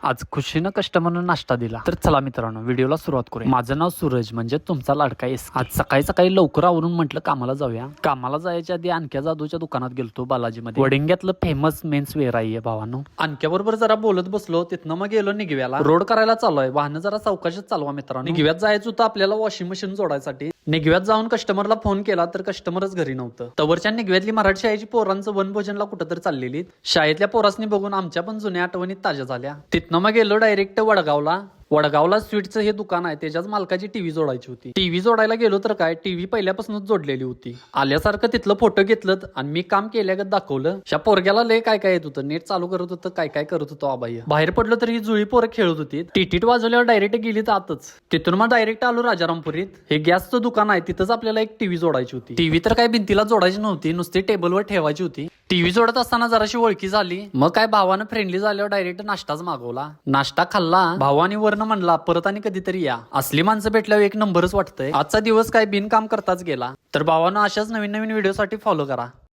आज खुशीनं कस्टमरनं नाश्ता दिला. तर चला मित्रांनो व्हिडिओला सुरुवात करूया. माझं नाव सूरज म्हणजे तुमचा लाडका एस. आज सकाळी सकाळी लवकर आवरून म्हटलं कामाला जाऊया. कामाला जायच्या आधी आणक्या जादूच्या दुकानात गेलतो बालाजीमध्ये. वडिंग्यातलं फेमस मेन्स वेअर आहे भावानो. आणक्याबरोबर जरा बोलत बसलो. तिथनं मग गेलो निघव्याला. रोड करायला चालू आहे. वाहनं जरा सावकाशच चालवा मित्रांनो. निघव्यात जायचं होतं आपल्याला वॉशिंग मशीन जोडायसाठी. निघव्यात जाऊन कस्टमरला फोन केला तर कस्टमरच घरी नव्हतं. तवरच्या निघव्यातली मराठी शाळेची पोरांचं वनभोजनला कुठं तर चाललेली. शाळेतल्या पोरासनी बघून आमच्या पण जुन्या आठवणी ताज्या झाल्या. तिथनं मग गेलो डायरेक्ट वडगावला स्वीटचं हे दुकान आहे. त्याच्याच मालकाची टीव्ही जोडायची होती. टीव्ही जोडायला गेलो तर काय टीव्ही पहिल्यापासूनच जोडलेली होती. आल्यासारखं तिथलं फोटो घेतलं आणि मी काम केल्यागत दाखवलं. त्या पोरग्याला लय काय काय येत होतं. नेट चालू करत होतं, काय काय करत होतो आबाई. बाहेर पडलो तर ही जुळी पोरं खेळत होती. टिटीट वाजवल्यावर डायरेक्ट गेली तर आतच. तिथून मग डायरेक्ट आलो राजारामपुरीत. हे गॅसचं दुकान आहे. तिथंच आपल्याला एक टीव्ही जोडायची होती. टीव्ही तर काय भिंतीला जोडायची नव्हती, नुसती टेबलवर ठेवायची होती. टीव्ही जोडत असताना जराशी ओळखी झाली. मग काय भावानं फ्रेंडली झाल्यावर डायरेक्ट नाश्ताच मागवला. नाश्ता खाल्ला. भावानी वरनं म्हणला परत आणि कधीतरी या. असली माणसं भेटल्यावर एक नंबरच वाटतंय. आजचा दिवस काय बिनकाम करताच गेला. तर भावानं अशाच नवीन नवीन व्हिडिओसाठी फॉलो करा.